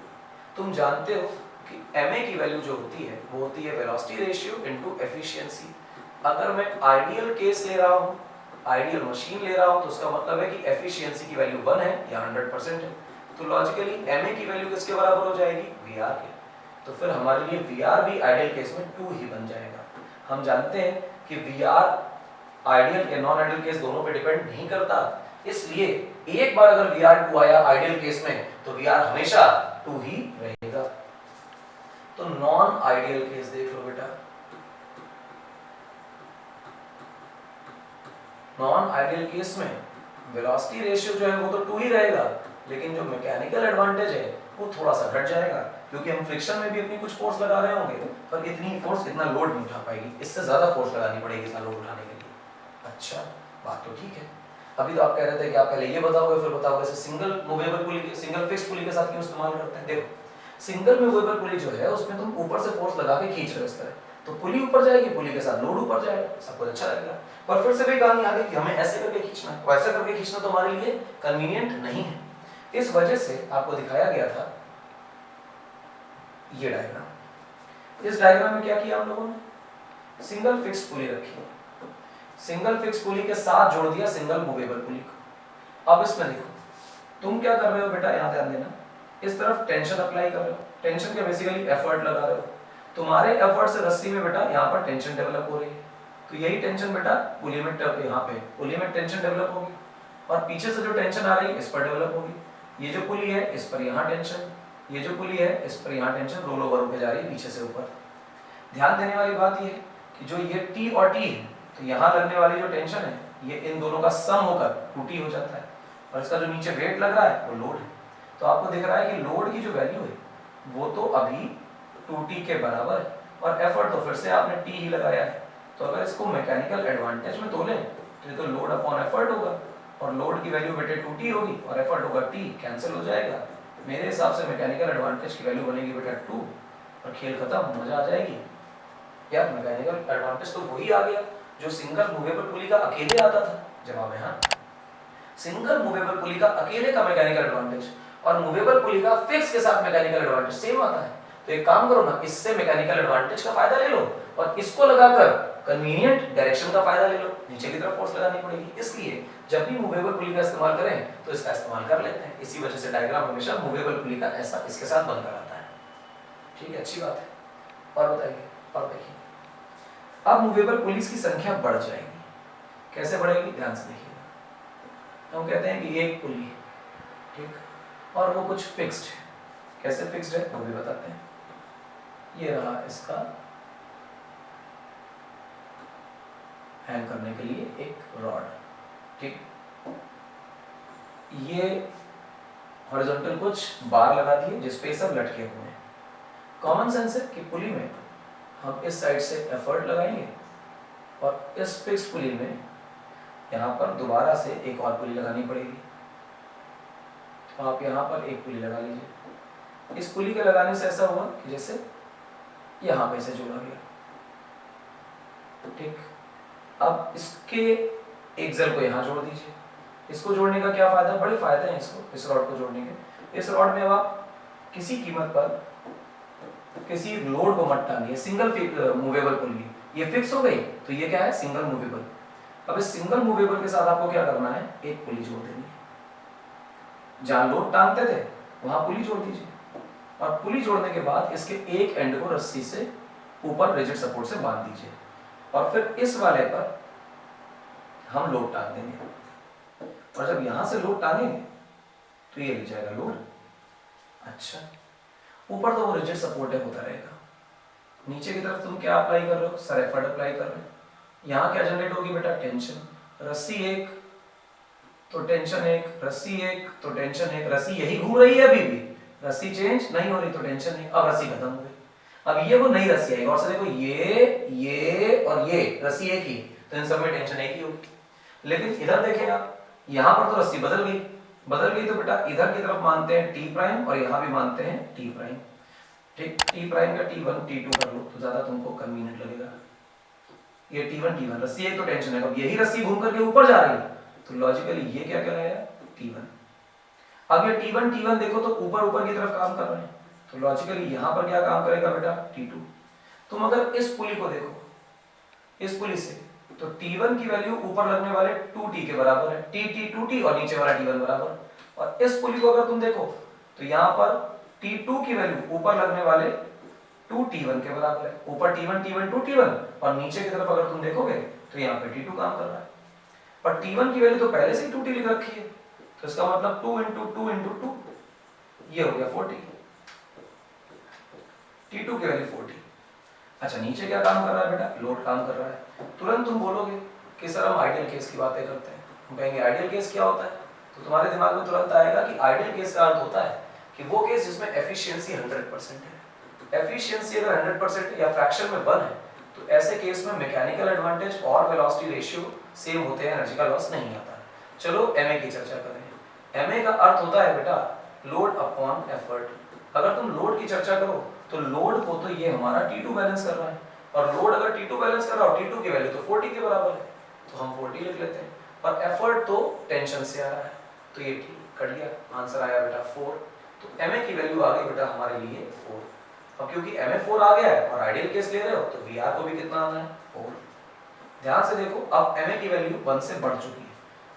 A: तुम जानते हो कि ma की वैल्यू जो होती है वो होती है वेलोसिटी रेशियो इनटू एफिशिएंसी। अगर मैं आइडियल केस ले रहा हूँ, आइडियल मशीन ले रहा हूँ, तो उसका मतलब है कि एफिशिएंसी की वैल्यू 1 है या 100% है, तो लॉजिकली ma की वैल्यू किसके बराबर हो जाएगी, vr के। तो फिर हमारे लिए vr भी आइडियल केस में 2 ही बन जाएगा। हम जानते हैं कि vr आइडियल या नॉन आइडियल केस दोनों पे डिपेंड नहीं करता, इसलिए एक बार अगर vr 2 आया आइडियल केस में तो vr हमेशा 2 ही रहेगा। तो नॉन आइडियल केस देख लो बेटा। नॉन आइडियल केस में वेलोसिटी रेशियो जो है वो तो 2 ही रहेगा, लेकिन जो मैकेनिकल एडवांटेज है वो थोड़ा सा घट जाएगा, क्योंकि हम फ्रिक्शन में भी अपनी कुछ फोर्स लगा रहे होंगे, पर इतनी फोर्स इतना लोड नहीं उठा पाएगी, इससे ज्यादा फोर्स लगानी पड़ेगी इतना लोड उठाने के लिए। अच्छा, बात तो ठीक है। अभी तो आप कह रहे थे कि आप पहले ये बताओगे फिर बताओगे ऐसे सिंगल मूवेबल पुली के, सिंगल फिक्स्ड पुली के साथ क्यों इस्तेमाल करते हैं। देखो, सिंगल मूवेबल पुली जो है उसमें तुम ऊपर से फोर्स लगा के खींच रहे हो इस तरह, तो पुली ऊपर जाएगी, पुली के साथ लोड ऊपर जाएगा, सब कुछ अच्छा लगेगा। पर फिर से भी कहानी आ गई कि हमें ऐसे करके खींचना है, वैसे करके खींचना तो हमारे लिए कन्वीनियंट नहीं है। इस वजह से आपको दिखाया गया था ये डायग्राम। इस डायग्राम में क्या किया हम लोगों ने, सिंगल फिक्स्ड पुली रखी, सिंगल फिक्स्ड पुली के साथ जोड़ दिया सिंगल मूवेबल पुली को। अब इसमें देखो तुम क्या कर रहे हो बेटा, यहां ध्यान देना, इस तरफ टेंशन अप्लाई कर रहे हो, टेंशन के बेसिकली एफर्ट लगा रहे हो, तुम्हारे एफर्ट से रस्सी में बेटा यहाँ पर टेंशन डेवलप हो रही है, तो यही टेंशन बेटा पुली में यहाँ पे पुली में टेंशन डेवलप होगी, और पीछे से जो टेंशन आ रही है इस पर डेवलप होगी। ये जो पुली है इस पर यहाँ टेंशन, ये जो पुली है इस पर यहाँ टेंशन, रोल ओवर होकर जा रही है पीछे से ऊपर। ध्यान देने वाली बात ये है कि जो ये T और T है, तो यहाँ लगने वाली जो टेंशन है ये इन दोनों का सम होकर 2T हो जाता है, और इसका जो नीचे वेट लग रहा है वो लोड है। तो आपको दिख रहा है कि लोड की जो वैल्यू है वो तो अभी 2T के बराबर है, और एफर्ट तो फिर से आपने T ही लगाया है। तो अगर इसको मैकेनिकल एडवांटेज में तोलें तो ये तो लोड अपॉन एफर्ट होगा, और लोड की वैल्यू बेटे 2T होगी और एफर्ट होगा T, कैंसिल हो जाएगा। मेरे हिसाब से मैकेनिकल एडवांटेज की वैल्यू बनेगी बेटा 2, और खेल खत्म, मजा आ जाएगी। यार मैकेनिकल एडवांटेज तो वही आ गया जो सिंगल मूवेबल पुली का अकेले आता था। जवाब है हाँ, सिंगल मूवेबल पुली का अकेले का मैकेनिकल एडवांटेज और मूवेबल पुली का फिक्स के साथ मैकेनिकल एडवांटेज सेम आता है। तो एक काम करो ना, इससे मैकेनिकल एडवांटेज का फायदा ले लो और इसको लगाकर कन्वीनियंट डायरेक्शन का फायदा ले लो, नीचे की तरफ फोर्स लगानी पड़ेगी। इसलिए जब भी मूवेबल पुली का इस्तेमाल करें तो इसका इस्तेमाल कर लेते हैं। इसी वजह से डायग्राम हमेशा मूवेबल पुली का ऐसा इसके साथ बनकर आता है। ठीक है, अच्छी बात है। और बताइए, और देखिए, अब मूवेबल पुलिस की संख्या बढ़ जाएगी। कैसे बढ़ेगी, ध्यान से देखिएगा। हम कहते हैं कि एक पुली है, ठीक, और वो कुछ फिक्स्ड है। कैसे फिक्स्ड है वो भी बताते हैं। ये रहा इसका हैंग करने के लिए एक रॉड, ठीक, ये हॉरिजॉन्टल कुछ बार लगा दिए जिस पे सब लटके हुए हैं। कॉमन सेंस है कि पुली में हम इस साइड से एफर्ट लगाएंगे और इस फिक्स्ड पुली में यहाँ पर दोबारा से एक और पुली लगानी पड़ेगी। तो आप यहाँ पर एक पुली लगा लीजिए। इस पुली के लगाने से ऐसा हुआ कि जैसे यहाँ पे से जोड़ा गया, ठीक। अब इसके एक जल को यहाँ जोड़ दीजिए। इसको जोड़ने का क्या फायदा, बड़े फायदे हैं इसको, इस रॉड को जोड़ने के। इस रॉड में अब आप किसी कीमत पर किसी लोड को मत टांगिए। सिंगल मूवेबल पुली, ये फिक्स हो गई, तो ये क्या है, सिंगल मूवेबल। अब इस सिंगल मूवेबल के साथ आपको क्या करना है, एक पुली जोड़ देनी है। जहां लोड टांगते थे वहां पुली जोड़ दीजिए, और पुली जोड़ने के बाद इसके एक एंड को रस्सी से ऊपर रिजिड सपोर्ट से बांध दीजिए, और फिर इस वाले पर हम लोड टांग देंगे। और जब यहां से लोड टांगेंगे तो ये लग जाएगा लोड। अच्छा, ऊपर तो वो रिजिड सपोर्ट होता रहेगा, नीचे की तरफ तुम क्या अप्लाई कर रहे हो, सर एफर्ट अप्लाई कर रहे हो। यहाँ क्या जनरेट होगी बेटा, टेंशन। रस्सी एक तो टेंशन एक, रस्सी एक तो टेंशन एक, रस्सी यही घूम रही है अभी भी, रस्सी चेंज नहीं हो रही तो टेंशन नहीं। अब रस्सी खत्म हो गई, अब ये वो नई रस्सी आएगी। और से देखो ये और ये रस्सी एक ही, तो इन सब में टेंशन एक ही होगी। लेकिन इधर देखें आप, यहाँ पर तो रस्सी बदल गई तो बेटा इधर की तरफ मानते हैं टी प्राइम और यहाँ भी मानते हैं टी प्राइम। ठीक, टी प्राइम का T1 T2 कर लो तो ज्यादा तुमको कन्वीनियंट लगेगा। ये T1 रस्सी है तो टेंशन है, अब यही रस्सी घूम करके ऊपर जा रही है तो लॉजिकली ये क्या कहलाएगा T1। अब ये T1 देखो तो ऊपर की तरफ काम कर रहे हैं तो लॉजिकली यहाँ पर क्या काम करेगा बेटा T2। तुम अगर इस पुली को देखो, इस पुली से, तो T1 की वैल्यू ऊपर लगने वाले 2T के बराबर है, T 2T और नीचे वाला T1 बराबर। और इस पुली को अगर तुम देखो तो यहाँ पर T2 की वैल्यू ऊपर लगने वाले 2T1 के बराबर है, ऊपर T1 2T1 और नीचे की तरफ अगर तुम देखोगे तो यहाँ पे T2 काम कर रहा है। पर T1 की वैल्यू तो पहले से ही 2T लिख रखी है तो इसका मतलब 2 × 2 × 2 ये हो गया 40, T2 की वैल्यू 40। अच्छा नीचे क्या काम कर रहा है बेटा, लोड काम कर रहा है। तुरंत तुम बोलोगे कि सर हम आइडियल केस की बातें करते हैं, हम कहेंगे आइडियल केस क्या होता है, तो तुम्हारे दिमाग में तुरंत आएगा कि आइडियल केस का अर्थ होता है कि वो केस जिसमें एफिशिएंसी 100% है। एफिशिएंसी अगर 100% या फ्रैक्शन में 1 है तो ऐसे केस में मैकेनिकल एडवांटेज और वेलोसिटी रेशियो सेम होते हैं, एनर्जी का लॉस नहीं आता है। चलो एमए की चर्चा करें। एमए का अर्थ होता है बेटा लोड अपॉन एफर्ट। अगर तुम लोड की चर्चा करो तो लोड को तो ये हमारा T2 बैलेंस कर रहा है और लोड अगर T2 बैलेंस कर रहा हो, T2 की वैल्यू तो 40 के बराबर है तो हम 40 लिख लेते हैं और एफर्ट तो टेंशन से आ रहा है तो ये कट गया, आंसर आया बेटा 4। तो एमए की वैल्यू आ गई बेटा हमारे लिए 4। अब क्योंकि एमए 4 आ गया है और आइडियल केस ले रहे हो तो वीआर को भी कितना आना है 4। ध्यान से देखो अब एमए की वैल्यू 1 से बढ़ चुकी है।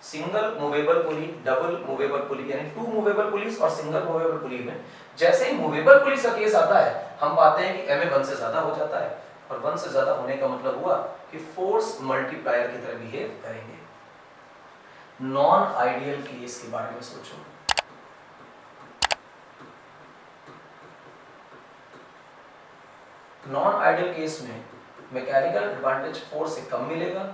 A: Single movable pulley, double movable pulley यानी 2 मूवेबल पुलिस और सिंगल मूवेबल पुली में जैसे ही मूवेबल पुलिस का केस आता है हम पाते हैं कि एमए 1 से ज्यादा हो जाता है और 1 से ज्यादा होने का मतलब हुआ कि फोर्स मल्टीप्लायर की तरह बिहेव करेंगे। नॉन आइडियल केस के बारे में सोचो। नॉन आइडियल केस में मैकेनिकल एडवांटेज फोर्स से कम मिलेगा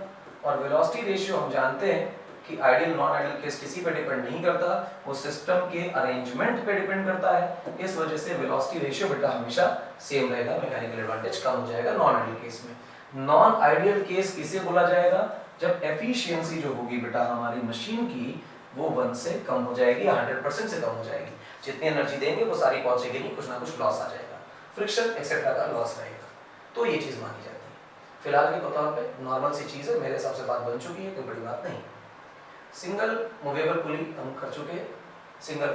A: और वेलोसिटी रेशियो हम जानते हैं कि आइडियल नॉन आइडियल केस किसी पे डिपेंड नहीं करता, वो सिस्टम के अरेंजमेंट पे डिपेंड करता है। इस वजह से वेलोसिटी रेशियो बेटा हमेशा सेम रहेगा, मैकेनिकल एडवांटेज कम हो जाएगा नॉन आइडियल केस में। नॉन आइडियल केस किसे बोला जाएगा, जब एफिशिएंसी जो होगी बेटा हमारी मशीन की वो 1 से कम हो जाएगी या 100% से कम हो जाएगी। जितनी एनर्जी देंगे वो सारी पहुंचेगी नहीं, कुछ ना कुछ लॉस आ जाएगा, फ्रिक्शन एक्सेट्रा का लॉस रहेगा, तो ये चीज मानी जाती है। फिलहाल के तौर पे नॉर्मल सी चीज है, मेरे हिसाब से बात बन चुकी है, कोई बड़ी बात नहीं। सिंगल मूवेबल पुली हम कर चुके, सिंगल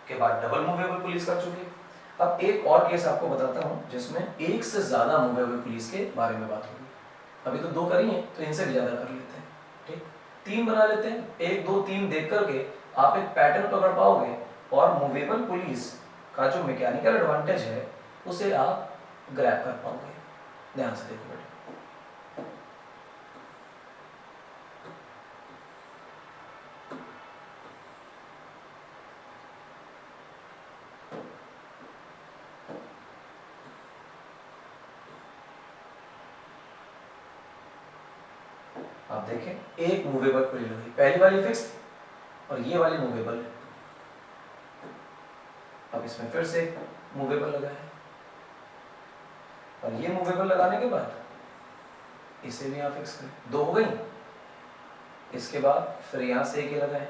A: के बाद डबल मूवेबल पुलिस कर चुके। अब एक और केस आपको बताता हूं जिसमें एक से ज्यादा मूवेबल पुलिस के बारे में बात होगी। अभी तो 2 करी हैं तो इनसे भी ज्यादा कर लेते हैं, ठीक, 3 बना लेते हैं। 1 2 3 देख करके आप एक पैटर्न पकड़ पाओगे और मूवेबल पुलिस का जो मैकेनिकल एडवांटेज है उसे आप ग्रैब कर पाओगे। ध्यान से देखो बेटा, आप देखें एक मूवेबल पुली लगी, पहली वाली फिक्स और ये वाली मूवेबल है। अब इसमें फिर से मूवेबल लगा है और ये मूवेबल लगाने के बाद इसे भी यहाँ फिक्स करें, 2 हो गई। इसके बाद फिर यहाँ से एक लगाए,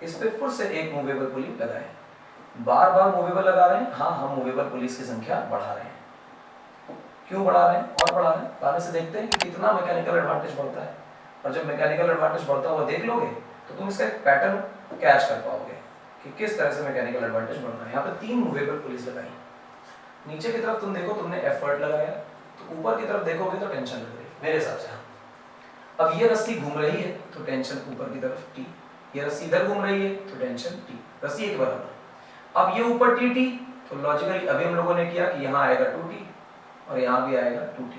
A: इस पे फिर से एक मूवेबल पुली लगाए। बार बार मूवेबल लगा रहे हैं, हाँ हम मूवेबल पुलिस की संख्या बढ़ा रहे हैं। क्यों बढ़ा रहे हैं और बढ़ा रहे हैं, आगे से देखते हैं कि कितना मैकेनिकल एडवांटेज बढ़ता है। और जब मैकेनिकल एडवांटेज बढ़ता हुआ देख लोगे तो तुम इसका एक पैटर्न कैच कर पाओगे कि किस तरह से मैकेनिकल एडवांटेज बढ़ रहा है। यहाँ पे 3 मूवेबल पुलिस लगाई, नीचे की तरफ तुम देखो तुमने एफर्ट लगाया, तो ऊपर की तरफ देखोगे तो टेंशन लग रही है मेरे हिसाब से। हाँ, अब ये रस्सी घूम रही है तो टेंशन ऊपर की तरफ टी, ये रस्सी इधर घूम रही है तो टेंशन टी, रस्सी एक बराबर। अब ये ऊपर टी टी तो लॉजिकली अभी हम लोगों ने किया कि यहाँ आएगा 2t और यहाँ भी आएगा 2t।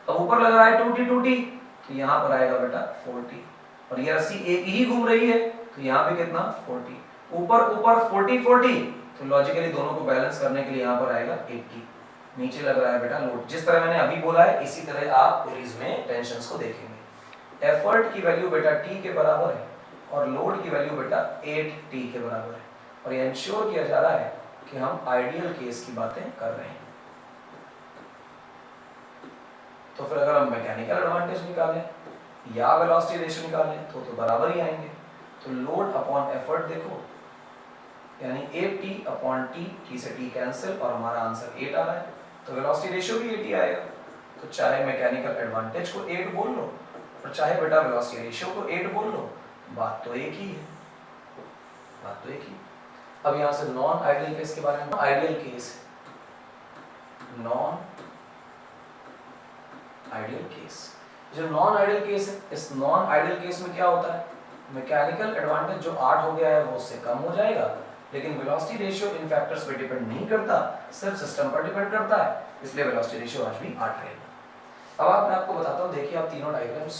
A: अब ऊपर लग रहा है 2t तो यहाँ पर आएगा बेटा 4t और ये रस्सी एक ही घूम रही है तो यहाँ भी कितना 40, ऊपर ऊपर 40 तो लॉजिकली दोनों को बैलेंस करने के लिए यहाँ पर आएगा 80। नीचे लग रहा है बेटा लोड, जिस तरह मैंने अभी बोला है इसी तरह आप पुलिस में टेंशंस को देखेंगे। एफर्ट की वैल्यू बेटा t के बराबर है और लोड की वैल्यू बेटा 8t के बराबर है और ये इंश्योर किया जा रहा है कि हम आइडियल केस की बातें कर रहे हैं। तो फिर अगर हम मैकेनिकल एडवांटेज निकालें या वेलोसिटी रेशियो निकालें तो बराबर ही आएंगे। तो लोड अपॉन एफर्ट देखो, यानी AT अपॉन T से T कैंसिल और हमारा आंसर 8 आ रहा है, तो वेलोसिटी रेशियो भी 80 आएगा। तो चाहे मैकेनिकल एडवांटेज को 8 बोल लो और चाहे बेटा वेलोसिटी रेशियो को 8 बोल लो, बात तो एक ही है, बात तो एक ही। अब यहाँ से नॉन आइडियल केस के बारे में, ideal case, non ideal case, जो नॉन आइडियल केस है, इस नॉन आइडियल केस में क्या होता है, मैकेनिकल एडवांटेज जो 8 हो गया है वो उससे कम हो जाएगा, लेकिन वेलोसिटी रेशियो इन फैक्टर्स पे डिपेंड नहीं करता, सिर्फ सिस्टम पर डिपेंड करता है, इसलिए वेलोसिटी रेशियो आज भी 8 रहेगा। अब मैं आपको बताता हूँ, देखिए आप तीनों डायग्राम्स,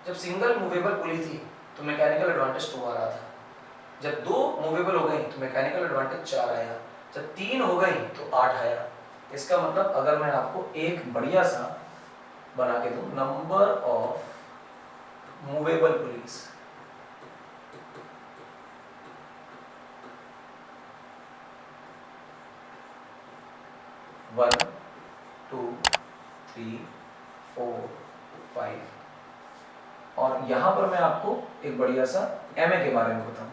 A: जब सिंगल मूवेबल पुली थी तो मैकेनिकल एडवांटेज 2 आ रहा था, जब 2 मूवेबल हो गई तो मैकेनिकल एडवांटेज 4 आया, जब 3 हो गई तो 8 आया। इसका मतलब अगर मैं आपको एक बढ़िया सा बना के दूं, number of movable pulleys, one 2 3 4 5, और यहां पर मैं आपको एक बढ़िया सा MA के बारे में बताऊं,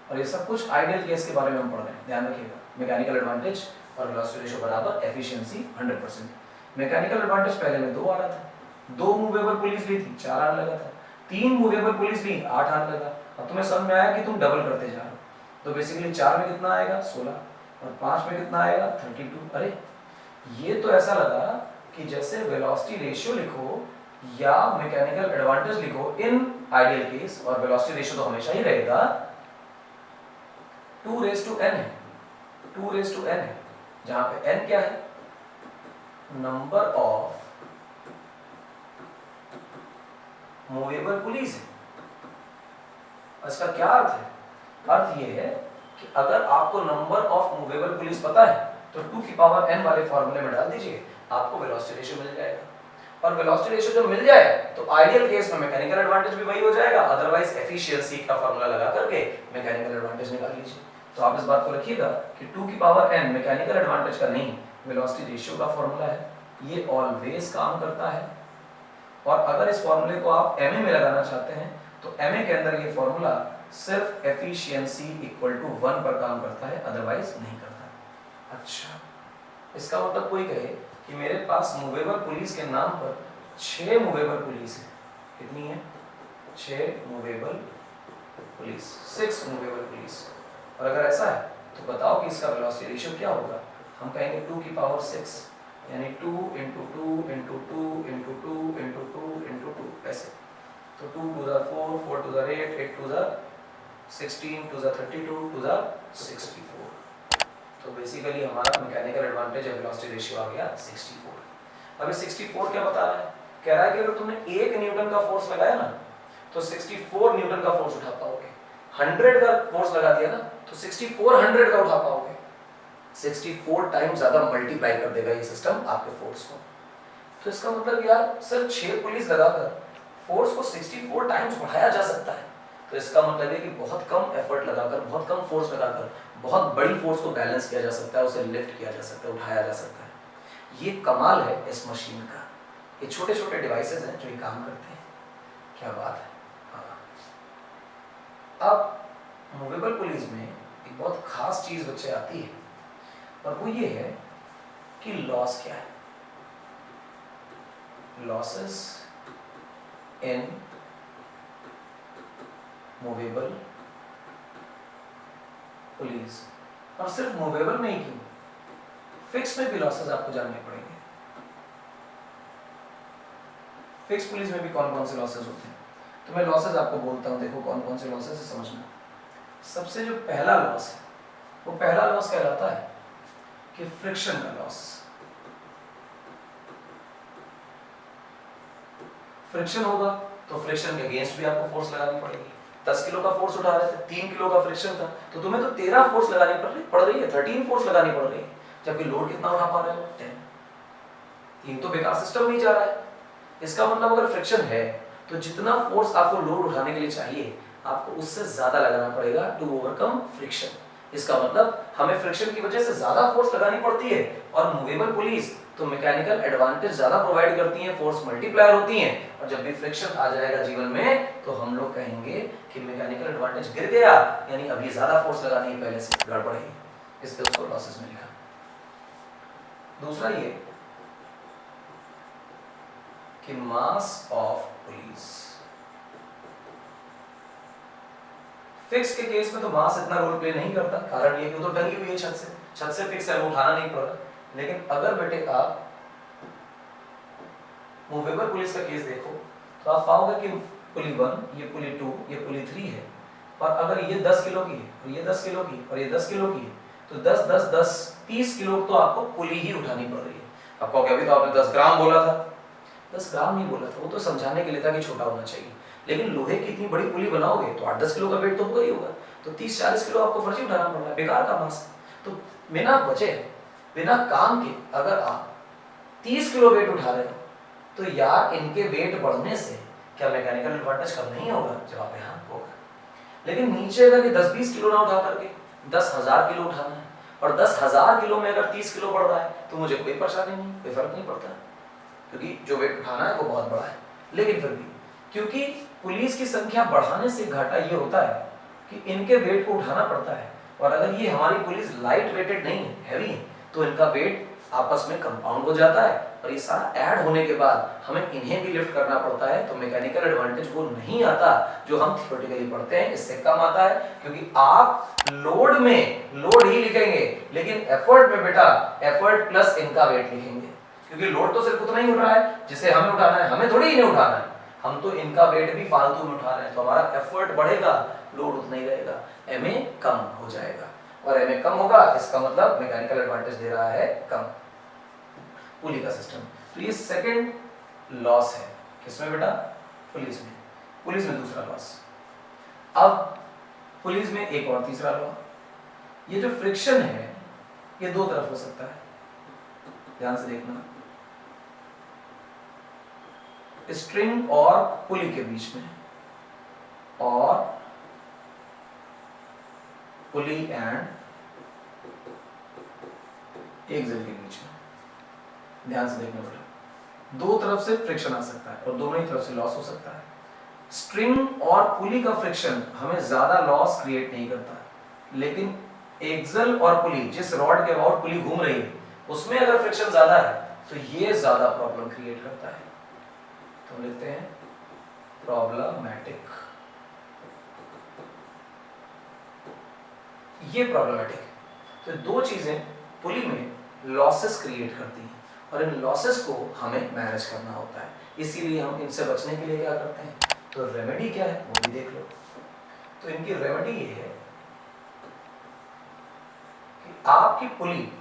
A: और ये सब कुछ आइडियल केस के बारे में हम पढ़ रहे हैं, ध्यान रखिएगा। मैकेनिकल एडवांटेज और वेलोसिटी रेशियो बराबर, एफिशिएंसी 100%। मैकेनिकल एडवांटेज पहले में 2 आ रहा था, 2 मूवेबल पुलिस ली थी 4 आने लगा था, 3 मूवेबल पुलिस ली 8 आने लगा। अब तुम्हें समझ में आया कि तुम डबल करते जा रहे हो, तो बेसिकली 4 में कितना आएगा 16 और 5 में कितना आएगा 32। अरे ये तो ऐसा लगा कि जैसे वेलोसिटी रेशियो लिखो या मैकेनिकल एडवांटेज लिखो इन आइडियल केस, और वेलोसिटी रेशियो तो हमेशा ही रहेगा 2n है, 2n है, जहां पे n क्या है, नंबर ऑफ मूवेबल पुलिस है। इसका क्या अर्थ है, अर्थ ये है कि अगर आपको नंबर ऑफ मूवेबल पुलिस पता है तो 2 की पावर n वाले फॉर्मूले में डाल दीजिए, आपको वेलोसिटी रेशियो मिल जाएगा। और वेलोसिटी रेशियो जब मिल जाए तो आइडियल केस में मैकेनिकल एडवांटेज भी वही हो जाएगा, अदरवाइज एफिशिएंसी का फार्मूला लगा करके मैकेनिकल एडवांटेज निकाल लीजिए। तो आप इस बात को रखिएगा कि 2 की पावर n मैकेनिकल एडवांटेज का नहीं, वेलोसिटी रेशियो का फार्मूला है, ये ऑलवेज काम करता है। और अगर इस फार्मूले को आप MA में लगाना चाहते हैं तो MA के अंदर ये फार्मूला सिर्फ एफिशिएंसी इक्वल टू 1 पर काम करता है, अदरवाइज नहीं करता। अच्छा, इसका मतलब कोई कहे कि मेरे पास मूवेबल पुलिस के नाम पर 6 मूवेबल पुलिस है, कितनी है 6 मूवेबल पुलिस, 6 मूवेबल पुलिस, और अगर ऐसा है तो बताओ कि इसका वेलोसिटी रेशियो क्या होगा। हम कहेंगे 2 की पावर 6, यानी 2 into 2 into 2 into 2 into 2 into 2 ऐसे, तो 2 to the 4, 4 to the 8, 8 to the 16 to the 32 to the 64। तो बेसिकली हमारा मैकेनिकल एडवांटेज या वेलोसिटी रेशियो आ गया 64। अब 64 क्या बता रहा है, कह रहा है कि अगर तुमने 1 न्यूटन का फोर्स लगाया ना तो 64 न्यूटन का फोर्स उठा पाओगे, 100 का फोर्स लगा दिया ना तो 6400 का उठा पाओगे, 64 टाइम ज्यादा मल्टीप्लाई कर देगा ये सिस्टम आपके फोर्स को। तो इसका मतलब यार सिर्फ 6 पुलिस लगाकर फोर्स को 64 टाइम्स बढ़ाया जा सकता है। तो इसका मतलब है कि बहुत कम एफर्ट लगाकर, बहुत कम फोर्स लगाकर बहुत बड़ी फोर्स को बैलेंस किया जा सकता है, उसे लिफ्ट किया जा सकता है, उठाया जा सकता है। ये कमाल है इस मशीन का, ये छोटे छोटे डिवाइसेस हैं जो ये काम करते हैं, क्या बात है। हाँ। अब मूवेबल पुलिस में एक बहुत खास चीज बच्चे आती है, और वो ये है कि लॉस क्या है, लॉसेस इन मूवेबल पुलिस। और सिर्फ मूवेबल में ही क्यों, फिक्स में भी लॉसेस आपको जानने पड़ेंगे। फिक्स पुलिस में भी कौन कौन से लॉसेस होते हैं, तो मैं लॉसेस आपको बोलता हूं, देखो कौन कौन से लॉसेस है समझना। सबसे जो पहला लॉस है वो पहला लॉस कहलाता है कि फ्रिक्शन का लॉस। फ्रिक्शन होगा तो फ्रिक्शन के अगेंस्ट भी आपको फोर्स लगानी पड़ेगी। 10 किलो का फोर्स उठा रहे थे, 3 किलो का फ्रिक्शन था, तो तुम्हें तो 13 फोर्स लगानी पड़ रही है, 13 फोर्स लगानी पड़ रही है, जबकि लोड कितना उठा पा रहे हो 10। 3 तो बेकार सिस्टम नहीं जा रहा है। इसका मतलब अगर फ्रिक्शन है तो जितना फोर्स आपको लोड उठाने के लिए चाहिए आपको उससे ज्यादा लगाना पड़ेगा टू ओवरकम फ्रिक्शन। इसका मतलब हमें फ्रिक्शन की वजह से ज्यादा फोर्स लगानी पड़ती है, और मूवेबल पुलीज तो मैकेनिकल एडवांटेज ज्यादा प्रोवाइड करती हैं, फोर्स मल्टीप्लायर होती हैं, और जब भी फ्रिक्शन आ जाएगा जीवन में तो हम लोग कहेंगे कि मैकेनिकल एडवांटेज गिर गया, यानी अभी ज्यादा फोर्स लगानी है पहले से, गड़बड़ है, इसलिए उसको लॉसेस में लिखा। दूसरा ये कि मास ऑफ पुलिस, फिक्स के केस में तो मास इतना रोल प्ले नहीं करता, कारण ये कि तो टंगी हुई है छत से फिक्स है, उठाना नहीं पड़ रहा। लेकिन अगर बेटे आप मूवेबल पुलिस का केस देखो तो आप पाओगे कि पुली 1, ये पुली 2, ये पुली 3 है, और अगर ये 10 किलो की है और ये 10 किलो की और ये 10 किलो की है, तो 10 10 10 30 किलो तो आपको पुली ही उठानी पड़ रही है। आपको अभी तो आपने 10 ग्राम बोला था, 10 ग्राम नहीं बोला था, वो तो समझाने के लिए था कि छोटा होना चाहिए, लेकिन लोहे की इतनी बड़ी पुली बनाओगे तो 8-10 किलो का वेट तो होगा ही होगा, तो 30-40 किलो आपको फर्जी उठाना पड़ रहा है, बेकार का मास। तो बिना वजह, बिना काम के अगर आप 30 किलो वेट उठा रहे हो, तो यार इनके वेट बढ़ने से क्या मैकेनिकल एडवांटेज कम नहीं होगा? जवाब है हाँ, होगा। लेकिन नीचे अगर कि 10-20 किलो ना उठा करके 10,000 किलो उठाना है, और 10,000 किलो में अगर 30 किलो बढ़ रहा है तो मुझे कोई परेशानी नहीं, कोई फर्क नहीं पड़ता, क्योंकि जो वेट उठाना है वो बहुत बड़ा है। लेकिन फिर भी क्योंकि पुलिस की संख्या बढ़ाने से घाटा ये होता है कि इनके वेट को उठाना पड़ता है, और अगर ये हमारी पुलिस लाइट वेटेड नहीं है, हैवी है, तो इनका वेट आपस में कंपाउंड हो जाता है, और ये सारा ऐड होने के बाद हमें इन्हें भी लिफ्ट करना पड़ता है, तो मैकेनिकल एडवांटेज वो नहीं आता जो हम थियोरेटिकली पढ़ते हैं, इससे कम आता है। क्योंकि आप लोड में लोड ही लिखेंगे, लेकिन एफर्ट में बेटा एफर्ट प्लस इनका वेट लिखेंगे, क्योंकि लोड तो सिर्फ उतना ही उठ रहा है जिसे हमें उठाना है, हमें थोड़ी इन्हें उठाना है, हम तो इनका वेट भी फालतू में उठा रहे हैं, तो हमारा एफर्ट बढ़ेगा, लोड उतना ही रहेगा, एमए कम हो जाएगा, और एमए कम होगा इसका मतलब मैकेनिकल एडवांटेज दे रहा है कम पुली का सिस्टम। तो ये सेकंड लॉस है, किसमें बेटा? पुलिस में। पुलिस में दूसरा लॉस। अब पुलिस में एक और तीसरा लॉ, ये जो फ्रिक्शन है ये दो तरफ हो सकता है, ध्यान से देखना, स्ट्रिंग और पुली के बीच में, और पुली एंड एक्सल के बीच में, ध्यान से देखना बेटा, दो तरफ से फ्रिक्शन आ सकता है और दोनों ही तरफ से लॉस हो सकता है। स्ट्रिंग और पुली का फ्रिक्शन हमें ज्यादा लॉस क्रिएट नहीं करता, लेकिन एक्सल और पुली, जिस रॉड के अबाउट पुली घूम रही है उसमें अगर फ्रिक्शन ज्यादा है तो ये ज्यादा प्रॉब्लम क्रिएट करता है, तो लिखते हैं प्रॉब्लमैटिक। ये प्रॉब्लमैटिक, तो दो चीजें पुली में लॉसेस क्रिएट करती हैं, और इन लॉसेस को हमें मैनेज करना होता है, इसीलिए हम इनसे बचने के लिए क्या करते हैं, तो रेमेडी क्या है वो भी देख लो। तो इनकी रेमेडी ये है कि आपकी पुली,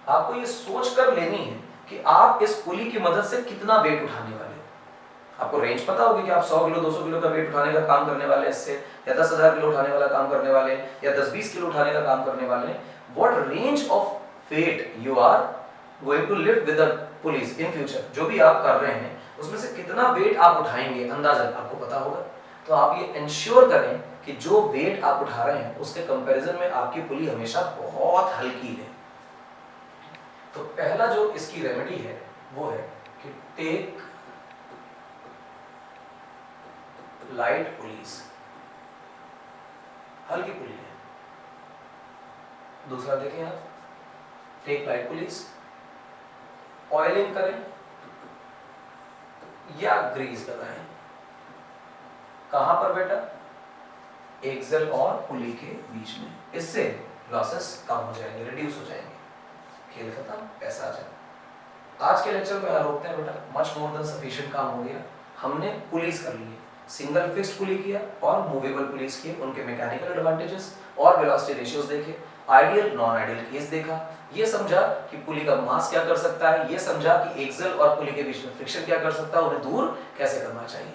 A: आपको ये सोच कर लेनी है कि आप इस पुली की मदद से कितना वेट उठाने वाले हो। आपको रेंज पता होगी कि आप 100 किलो 200 किलो का वेट उठाने का काम करने वाले इससे, या 10,000 किलो उठाने वाला काम करने वाले, या 10-20 किलो उठाने का काम करने वाले। What range of weight you are going to lift with the pulleys in future, जो भी आप कर रहे हैं उसमें से कितना वेट आप उठाएंगे अंदाजन आपको पता होगा। तो आप ये इंश्योर करें कि जो वेट आप उठा रहे हैं उसके कंपैरिजन में आपकी पुली हमेशा बहुत हल्की है। तो पहला जो इसकी रेमेडी है वो है कि टेक लाइट पुलीज, हल्की पुली है। दूसरा देखें आप, टेक लाइट पुलीज, ऑयलिंग करें या ग्रीस लगाएं। कहां पर बेटा? एक्सल और पुली के बीच में, इससे लॉसेस कम हो जाएंगे, रिड्यूस हो जाएंगे, खेल खत्म, पैसा आ जाए। आज के लेक्चर में रोकते हैं बेटा, मच मोर देन सफिशिएंट काम हो गया। हमने पुलिस कर लिए, सिंगल फिक्स्ड पुली किया और मूवेबल पुलिस किए, उनके मैकेनिकल एडवांटेजेस और वेलोसिटी रेशियोज देखे, आइडियल नॉन आइडियल केस देखा, ये समझा कि पुली का मास क्या कर सकता है, ये समझा कि एक्सल और पुली के बीच में फ्रिक्शन क्या कर सकता है, उन्हें दूर कैसे करना चाहिए।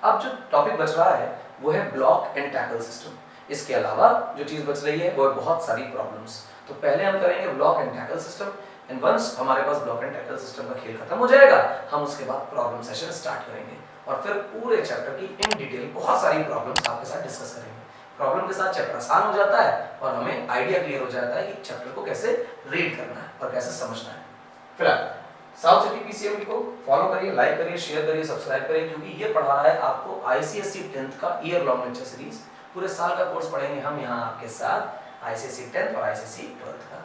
A: अब जो टॉपिक बच रहा है वो है ब्लॉक एंड टैकल सिस्टम। इसके अलावा जो चीज बच रही है वो है बहुत सारी प्रॉब्लम्स। तो पहले हम करेंगे block and tackle system, and once हमारे पास ब्लॉक एंड टैकल सिस्टम का खेल खत्म हो जाएगा, हम उसके बाद प्रॉब्लम सेशन स्टार्ट करेंगे और फिर पूरे चैप्टर की इन डिटेल बहुत सारी प्रॉब्लम्स आपके साथ डिस्कस करेंगे। प्रॉब्लम के साथ चैप्टर आसान हो जाता है और हमें आइडिया क्लियर हो जाता है कि चैप्टर को कैसे रीड करना है और कैसे समझना है। फिलहाल साउथ सिटी पीसीएमबी को फॉलो करिए, लाइक करिए, शेयर करिए, सब्सक्राइब करिए, क्योंकि ये पढ़ा रहा है आपको आईसीएसई 10th का ईयर लॉन्ग लेक्चर सीरीज। पूरे साल का कोर्स पढ़ेंगे हम यहाँ आपके साथ आईसीएसई 10th और आईसीएसई 12th का।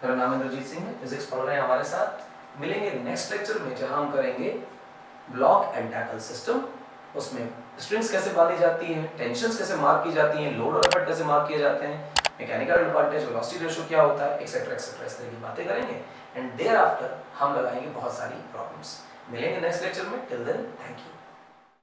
A: मेरा नाम इंद्रजीत सिंह है, फिजिक्स पढ़ रहे हैं हमारे साथ। मिलेंगे नेक्स्ट लेक्चर में जहां हम करेंगे ब्लॉक एंड टैकल सिस्टम। उसमें स्ट्रिंग्स कैसे बांधी जाती हैं, टेंशंस कैसे मार्क की जाती हैं, लोड और एफर्ट कैसे मार्क किए जाते हैं, मैकेनिकल एडवांटेज, वेलोसिटी रेशियो क्या होता है, एक्सेट्रा एक्सेट्रा, इस तरह की बातें करेंगे। एंड देयर आफ्टर हम लगाएंगे बहुत सारी प्रॉब्लम्स। मिलेंगे नेक्स्ट लेक्चर में। Till then thank you.